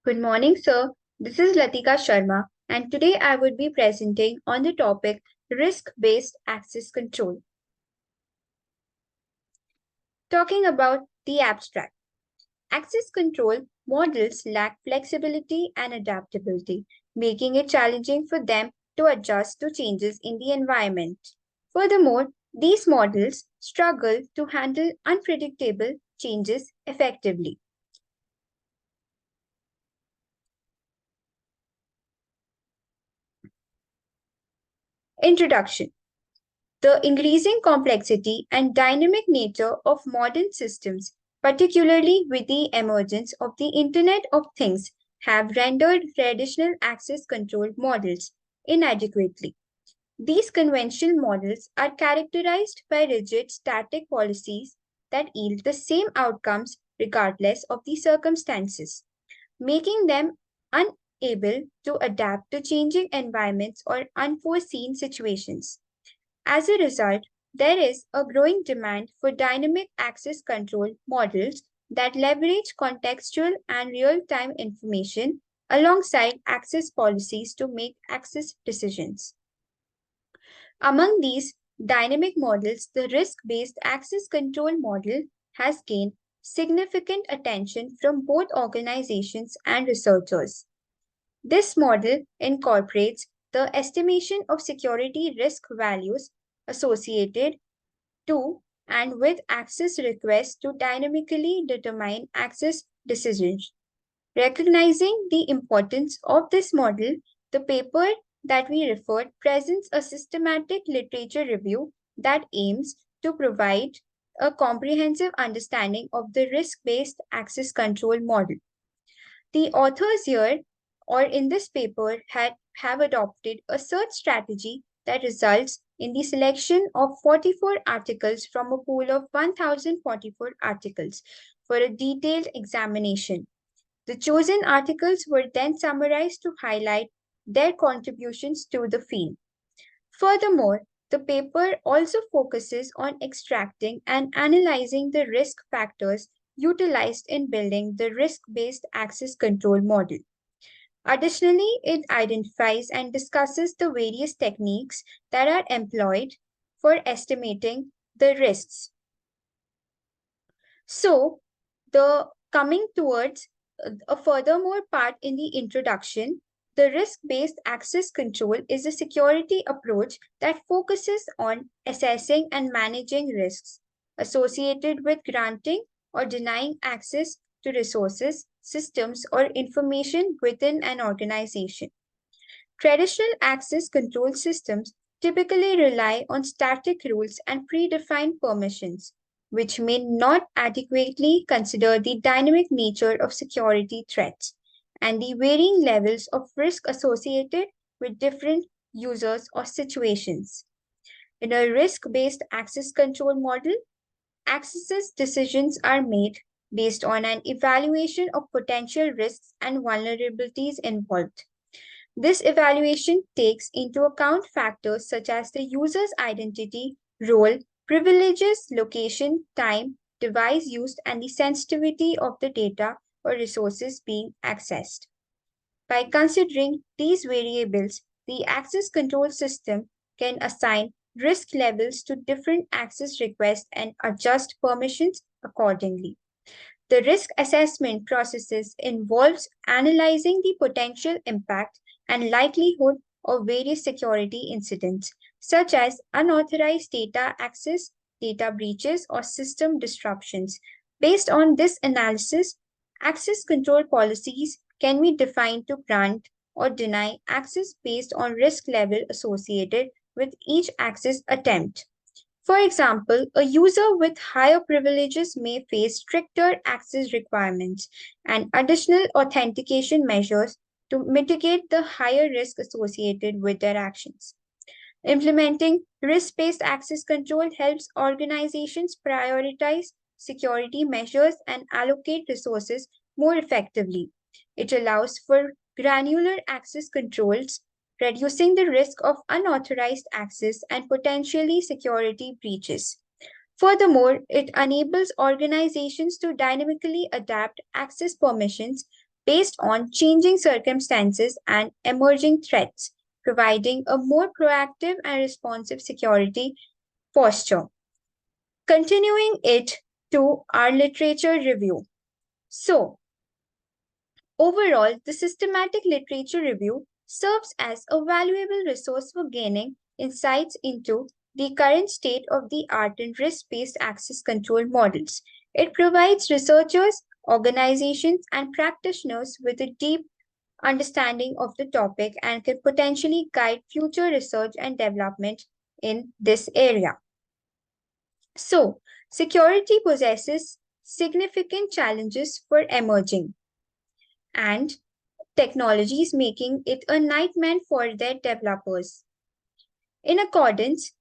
Good morning, sir. This is Latika Sharma, and today I would be presenting on the topic risk-based access control. Talking about the abstract, access control models lack flexibility and adaptability, making it challenging for them to adjust to changes in the environment. Furthermore, these models struggle to handle unpredictable changes effectively. Introduction. The increasing complexity and dynamic nature of modern systems, particularly with the emergence of the Internet of Things, have rendered traditional access control models inadequately. These conventional models are characterized by rigid static policies that yield the same outcomes regardless of the circumstances, making them unable to adapt to changing environments or unforeseen situations. As a result, there is a growing demand for dynamic access control models that leverage contextual and real time information alongside access policies to make access decisions. Among these dynamic models, the risk based access control model has gained significant attention from both organizations and researchers. This model incorporates the estimation of security risk values associated to and with access requests to dynamically determine access decisions. Recognizing the importance of this model, the paper that we referred presents a systematic literature review that aims to provide a comprehensive understanding of the risk based access control model. The authors here or in this paper have adopted a search strategy that results in the selection of 44 articles from a pool of 1044 articles for a detailed examination. The chosen articles were then summarized to highlight their contributions to the field. Furthermore, the paper also focuses on extracting and analyzing the risk factors utilized in building the risk based access control model. Additionally, it identifies and discusses the various techniques that are employed for estimating the risks. So, the coming towards a furthermore part in the introduction, the risk-based access control is a security approach that focuses on assessing and managing risks associated with granting or denying access to resources, systems, or information within an organization. Traditional access control systems typically rely on static rules and predefined permissions, which may not adequately consider the dynamic nature of security threats and the varying levels of risk associated with different users or situations. In a risk based access control model, access decisions are made based on an evaluation of potential risks and vulnerabilities involved. This evaluation takes into account factors such as the user's identity, role, privileges, location, time, device used, and the sensitivity of the data or resources being accessed. By considering these variables, the access control system can assign risk levels to different access requests and adjust permissions accordingly. The risk assessment processes involves analyzing the potential impact and likelihood of various security incidents, such as unauthorized data access, data breaches, or system disruptions. Based on this analysis, access control policies can be defined to grant or deny access based on risk level associated with each access attempt. For example, a user with higher privileges may face stricter access requirements and additional authentication measures to mitigate the higher risk associated with their actions. Implementing risk based access control helps organizations prioritize security measures and allocate resources more effectively. It allows for granular access controls, reducing the risk of unauthorized access and potentially security breaches. Furthermore, it enables organizations to dynamically adapt access permissions based on changing circumstances and emerging threats, providing a more proactive and responsive security posture. Continuing it to our literature review. So, overall, the systematic literature review serves as a valuable resource for gaining insights into the current state of the art in risk based access control models. It provides researchers, organizations, and practitioners with a deep understanding of the topic and can potentially guide future research and development in this area. So, security possesses significant challenges for emerging, and technologies making it a nightmare for their developers. In accordance,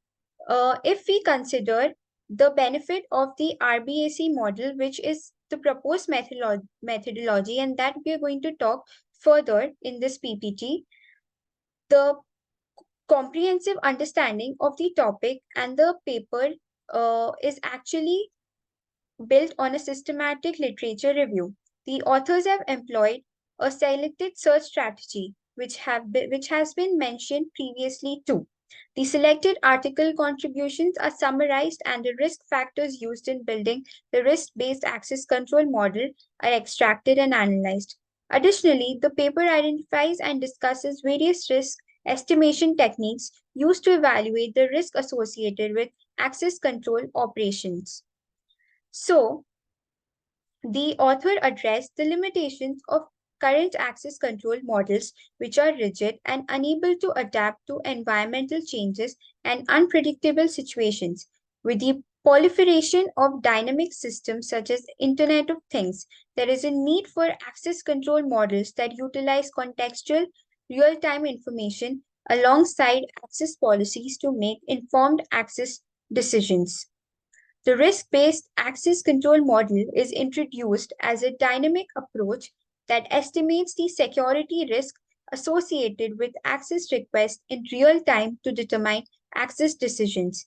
if we consider the benefit of the RBAC model, which is the proposed methodology, and that we are going to talk further in this PPT, the comprehensive understanding of the topic and the paper is actually built on a systematic literature review. The authors have employed a selected search strategy, which has been mentioned previously too. The selected article contributions are summarized and the risk factors used in building the risk-based access control model are extracted and analyzed. Additionally, the paper identifies and discusses various risk estimation techniques used to evaluate the risk associated with access control operations. So, the author addressed the limitations of current access control models, which are rigid and unable to adapt to environmental changes and unpredictable situations. With the proliferation of dynamic systems such as Internet of Things, there is a need for access control models that utilize contextual, real time information alongside access policies to make informed access decisions. The risk based access control model is introduced as a dynamic approach that estimates the security risk associated with access requests in real time to determine access decisions.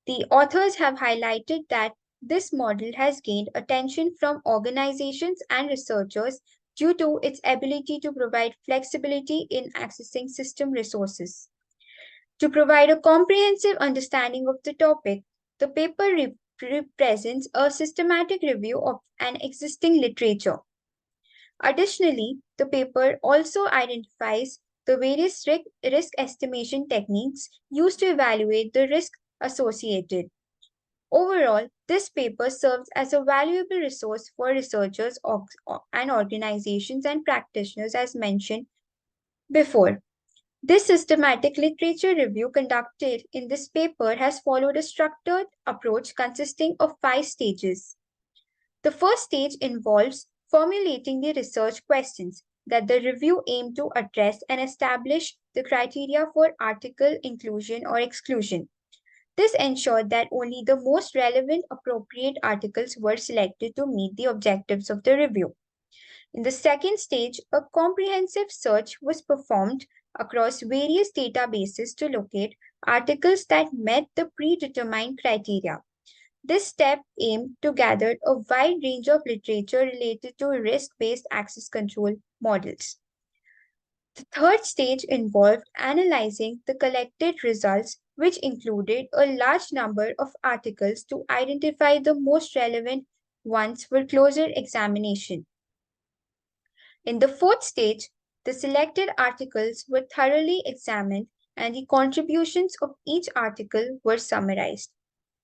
The authors have highlighted that this model has gained attention from organizations and researchers due to its ability to provide flexibility in accessing system resources. To provide a comprehensive understanding of the topic, the paper represents a systematic review of an existing literature. Additionally, the paper also identifies the various risk estimation techniques used to evaluate the risk associated. Overall, this paper serves as a valuable resource for researchers and organizations and practitioners, as mentioned before. This systematic literature review conducted in this paper has followed a structured approach consisting of 5 stages. The first stage involves formulating the research questions that the review aimed to address and establish the criteria for article inclusion or exclusion. This ensured that only the most relevant appropriate articles were selected to meet the objectives of the review. In the second stage, a comprehensive search was performed across various databases to locate articles that met the predetermined criteria. This step aimed to gather a wide range of literature related to risk-based access control models. The third stage involved analyzing the collected results, which included a large number of articles to identify the most relevant ones for closer examination. In the fourth stage, the selected articles were thoroughly examined and the contributions of each article were summarized.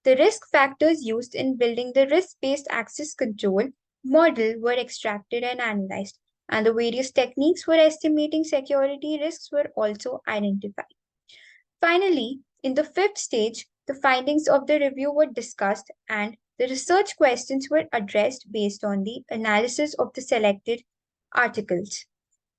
The risk factors used in building the risk-based access control model were extracted and analyzed, and the various techniques for estimating security risks were also identified. Finally, in the fifth stage, the findings of the review were discussed and the research questions were addressed based on the analysis of the selected articles.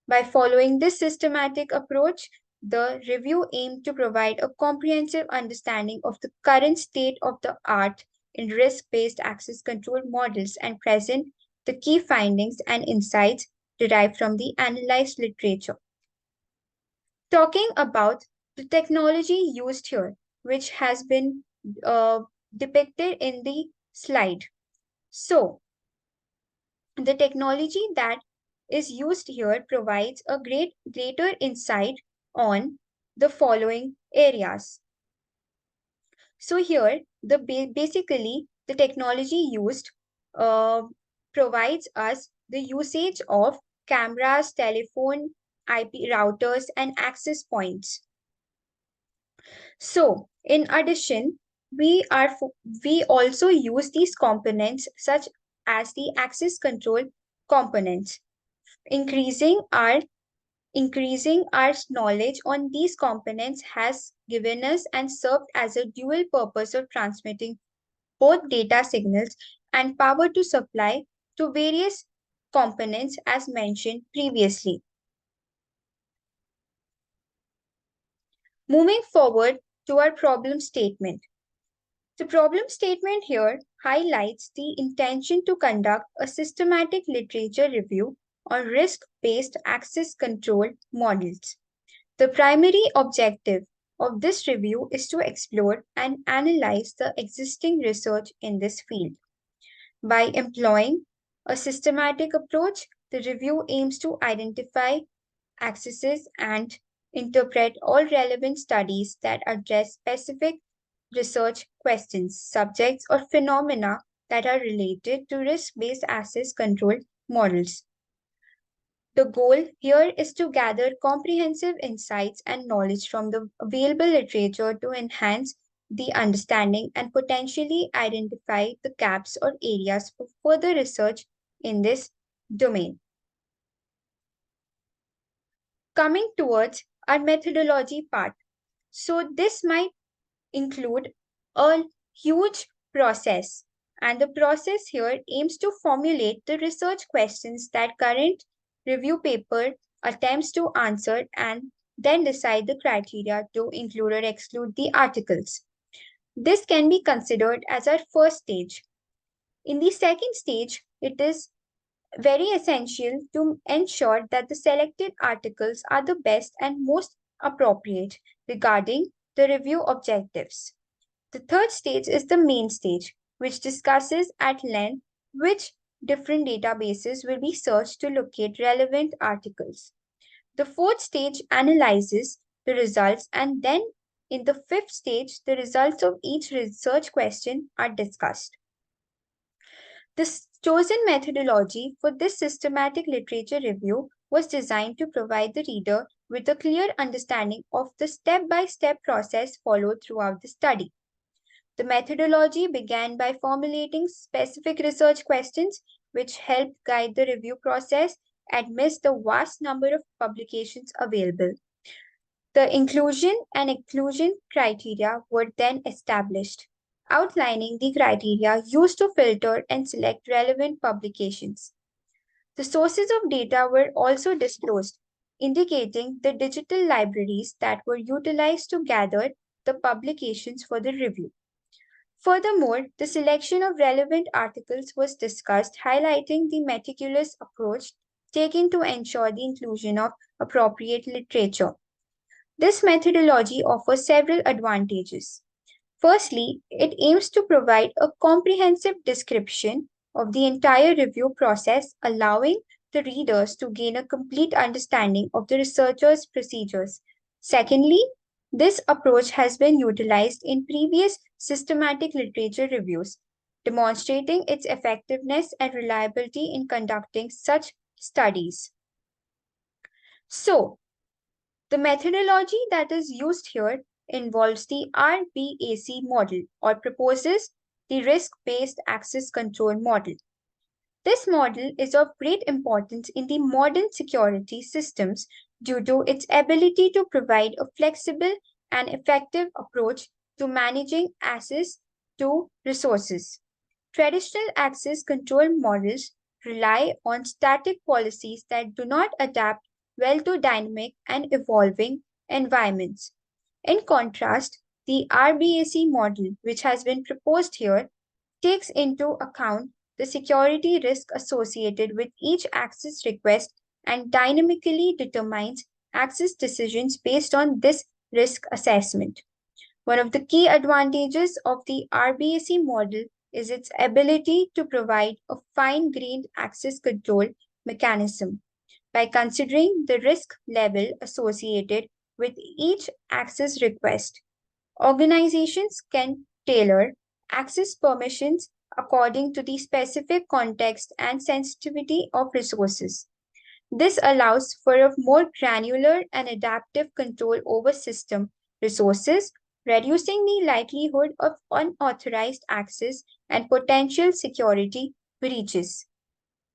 By following this systematic approach, the review aimed to provide a comprehensive understanding of the current state of the art in risk based access control models and present the key findings and insights derived from the analyzed literature. Talking about the technology used here, which has been depicted in the slide. So, the technology that is used here provides a greater insight on the following areas. So here, basically the technology used uh, provides us the usage of cameras, telephone, IP routers, and access points. So, in addition, we also use these components such as the access control components, increasing our increasing our knowledge on these components has given us and served as a dual purpose of transmitting both data signals and power to supply to various components as mentioned previously. Moving forward to our problem statement. The problem statement here highlights the intention to conduct a systematic literature review on risk-based access control models. The primary objective of this review is to explore and analyze the existing research in this field. By employing a systematic approach, the review aims to identify accesses and interpret all relevant studies that address specific research questions, subjects, or phenomena that are related to risk based access control models. The goal here is to gather comprehensive insights and knowledge from the available literature to enhance the understanding and potentially identify the gaps or areas for further research in this domain. Coming towards our methodology part. So, this might include a huge process, and the process here aims to formulate the research questions that current review paper attempts to answer and then decide the criteria to include or exclude the articles. This can be considered as our first stage. In the second stage, it is very essential to ensure that the selected articles are the best and most appropriate regarding the review objectives. The third stage is the main stage, which discusses at length which different databases will be searched to locate relevant articles. The fourth stage analyzes the results, and then in the fifth stage, the results of each research question are discussed. The chosen methodology for this systematic literature review was designed to provide the reader with a clear understanding of the step by step process followed throughout the study. The methodology began by formulating specific research questions which helped guide the review process amidst the vast number of publications available. The inclusion and exclusion criteria were then established, outlining the criteria used to filter and select relevant publications. The sources of data were also disclosed, indicating the digital libraries that were utilized to gather the publications for the review. Furthermore, the selection of relevant articles was discussed, highlighting the meticulous approach taken to ensure the inclusion of appropriate literature. This methodology offers several advantages. Firstly, it aims to provide a comprehensive description of the entire review process, allowing the readers to gain a complete understanding of the researcher's procedures. Secondly, this approach has been utilized in previous systematic literature reviews, demonstrating its effectiveness and reliability in conducting such studies. So, the methodology that is used here involves the RBAC model or proposes the risk-based access control model. This model is of great importance in the modern security systems due to its ability to provide a flexible and effective approach to managing access to resources. Traditional access control models rely on static policies that do not adapt well to dynamic and evolving environments. In contrast, the RBAC model, which has been proposed here, takes into account the security risk associated with each access request and dynamically determines access decisions based on this risk assessment. One of the key advantages of the RBAC model is its ability to provide a fine grained access control mechanism. by considering the risk level associated with each access request. Organizations can tailor access permissions according to the specific context and sensitivity of resources. This allows for a more granular and adaptive control over system resources, reducing the likelihood of unauthorized access and potential security breaches.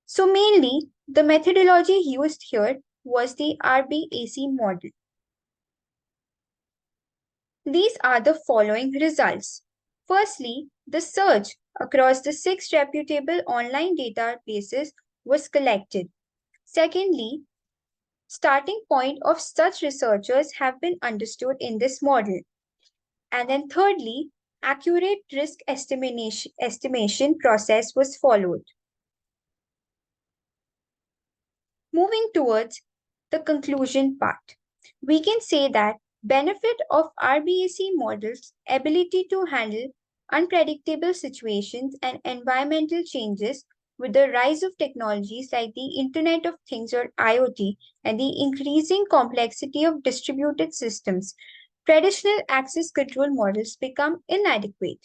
So, mainly, the methodology used here was the RBAC model. These are the following results. Firstly, the search across the 6 reputable online databases was collected. Secondly, starting point of such researchers have been understood in this model. And then thirdly, accurate risk estimation process was followed. Moving towards the conclusion part, we can say that benefit of RBAC models ability to handle unpredictable situations and environmental changes with the rise of technologies like the Internet of Things or IoT and the increasing complexity of distributed systems, traditional access control models become inadequate.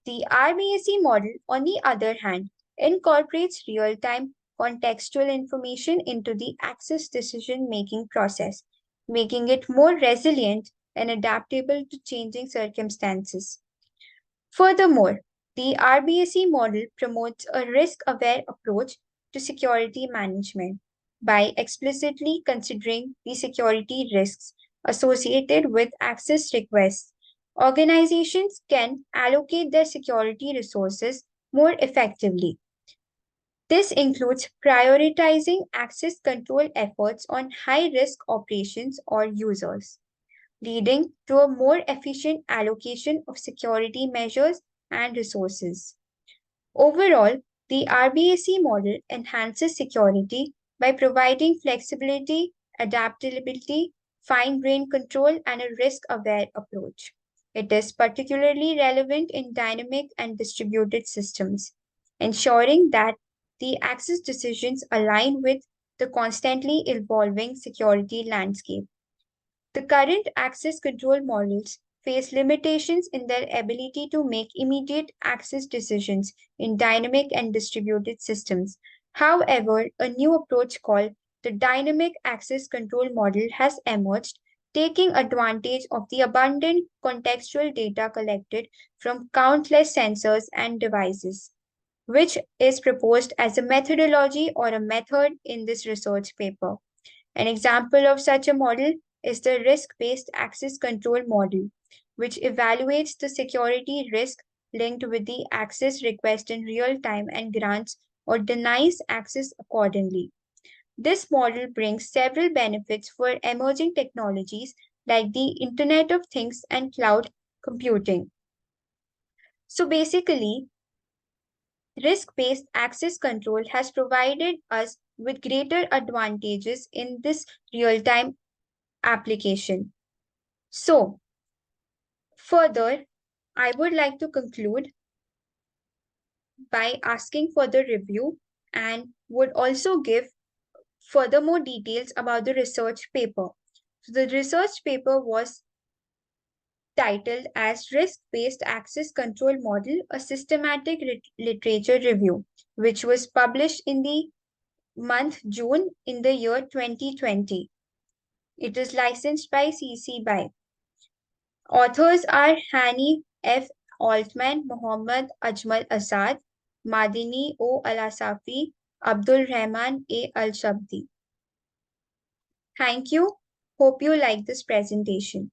The RBAC model, on the other hand, incorporates real time contextual information into the access decision making process, making it more resilient and adaptable to changing circumstances. Furthermore, the RBAC model promotes a risk aware approach to security management by explicitly considering the security risks associated with access requests. Organizations can allocate their security resources more effectively. This includes prioritizing access control efforts on high risk operations or users, leading to a more efficient allocation of security measures and resources. Overall, the RBAC model enhances security by providing flexibility, adaptability, fine grained control, and a risk aware approach. It is particularly relevant in dynamic and distributed systems, ensuring that the access decisions align with the constantly evolving security landscape. The current access control models face limitations in their ability to make immediate access decisions in dynamic and distributed systems. However, a new approach called the dynamic access control model has emerged, taking advantage of the abundant contextual data collected from countless sensors and devices, which is proposed as a methodology or a method in this research paper. An example of such a model is the risk based access control model, which evaluates the security risk linked with the access request in real time and grants or denies access accordingly. This model brings several benefits for emerging technologies like the Internet of Things and cloud computing. So basically, risk based access control has provided us with greater advantages in this real time application. So, further, I would like to conclude by asking for the review and would also give further more details about the research paper. So, the research paper was titled as Risk-Based Access Control Model, a Systematic Literature Review, which was published in the month June in the year 2020. It is licensed by CC BY. Authors are Hani F. Altman, Muhammad Ajmal Asad, Madini O. Alasafi, Abdul Rahman A. Al Shabdi. Thank you. Hope you like this presentation.